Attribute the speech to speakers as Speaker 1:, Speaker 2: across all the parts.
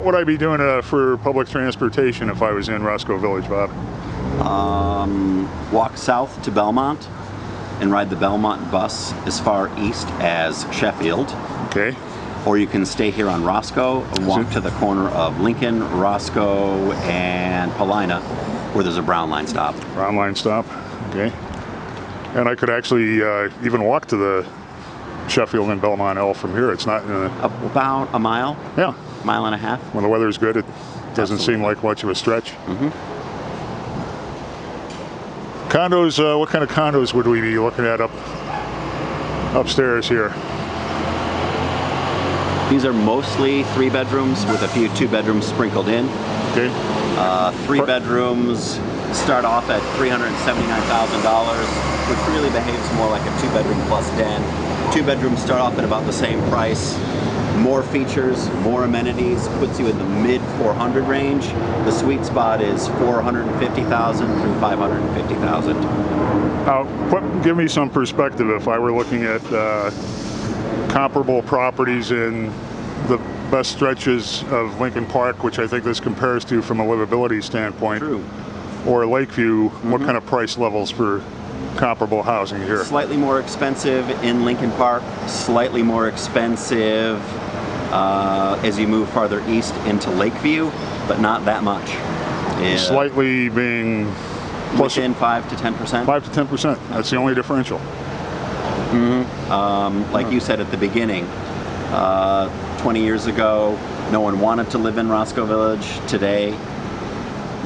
Speaker 1: What would I be doing for public transportation if I was in Roscoe Village, Bob?
Speaker 2: Walk south to Belmont and ride the Belmont bus as far east as Sheffield.
Speaker 1: Okay.
Speaker 2: Or you can stay here on Roscoe and walk to the corner of Lincoln, Roscoe, and Paulina, where there's a Brown Line stop.
Speaker 1: Brown Line stop, okay. And I could actually even walk to the Sheffield and Belmont L from here. It's not
Speaker 2: about a mile.
Speaker 1: Yeah.
Speaker 2: Mile and a half.
Speaker 1: When the weather's good, it doesn't seem like much of a stretch. Condos, what kind of condos would we be looking at upstairs here?
Speaker 2: These are mostly 3 bedrooms with a few 2 bedrooms sprinkled in.
Speaker 1: Okay.
Speaker 2: 3 bedrooms start off at $379,000, which really behaves more like a 2 bedroom plus den. 2 bedrooms start off at about the same price. More features, more amenities, puts you in the mid 400 range. The sweet spot is 450,000 through 550,000.
Speaker 1: Give me some perspective if I were looking at comparable properties in the best stretches of Lincoln Park, which I think this compares to from a livability standpoint.
Speaker 2: True.
Speaker 1: Or Lakeview. What kind of price levels for comparable housing here?
Speaker 2: Slightly more expensive in Lincoln Park, slightly more expensive as you move farther east into Lakeview, but not that much.
Speaker 1: Slightly being plus
Speaker 2: within 5 to 10%.
Speaker 1: 5 to 10%. That's the only differential.
Speaker 2: Like you said at the beginning, 20 years ago, no one wanted to live in Roscoe Village. Today,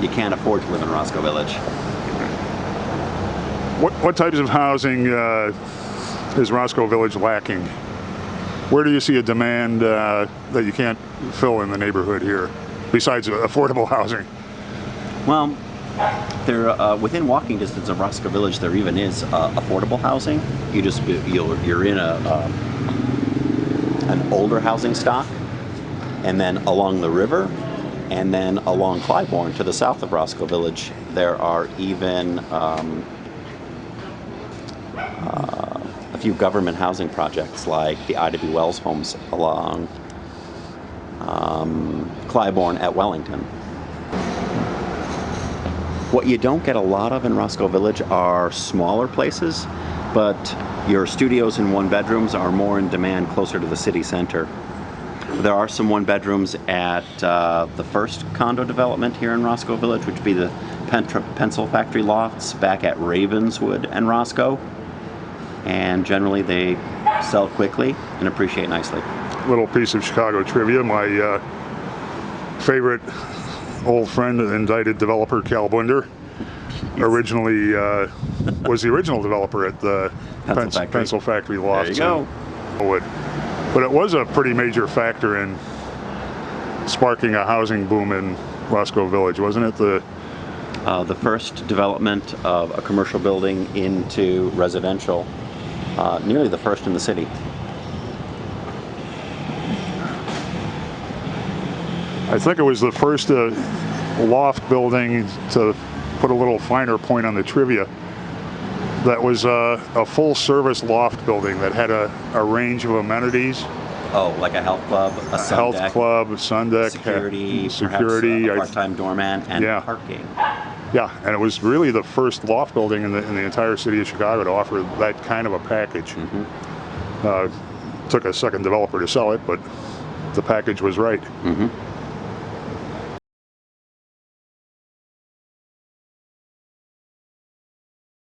Speaker 2: you can't afford to live in Roscoe Village.
Speaker 1: What types of housing is Roscoe Village lacking? Where do you see a demand that you can't fill in the neighborhood here, besides affordable housing?
Speaker 2: Well, there within walking distance of Roscoe Village, there even is affordable housing. You're in an older housing stock, and then along the river, and then along Clybourne to the south of Roscoe Village, there are even a few government housing projects like the Ida B. Wells homes along Clybourne at Wellington. What you don't get a lot of in Roscoe Village are smaller places, but your studios and 1 bedrooms are more in demand closer to the city center. There are some 1 bedrooms at the first condo development here in Roscoe Village, which would be the Pencil Factory Lofts back at Ravenswood and Roscoe. And generally they sell quickly and appreciate nicely.
Speaker 1: Little piece of Chicago trivia. My favorite old friend and indicted developer, Cal Blinder, originally was the original developer at the Pencil Factory Lofts.
Speaker 2: There you go.
Speaker 1: But it was a pretty major factor in sparking a housing boom in Roscoe Village, wasn't it? The
Speaker 2: first development of a commercial building into residential, nearly the first in the city.
Speaker 1: I think it was the first loft building, to put a little finer point on the trivia, that was a full-service loft building that had a range of amenities.
Speaker 2: Oh, like a health club, a sun
Speaker 1: health
Speaker 2: deck,
Speaker 1: club, sun deck,
Speaker 2: security,
Speaker 1: security,
Speaker 2: perhaps a part-time doorman, and parking.
Speaker 1: Yeah, and it was really the first loft building in the entire city of Chicago to offer that kind of a package. Took a second developer to sell it, but the package was right.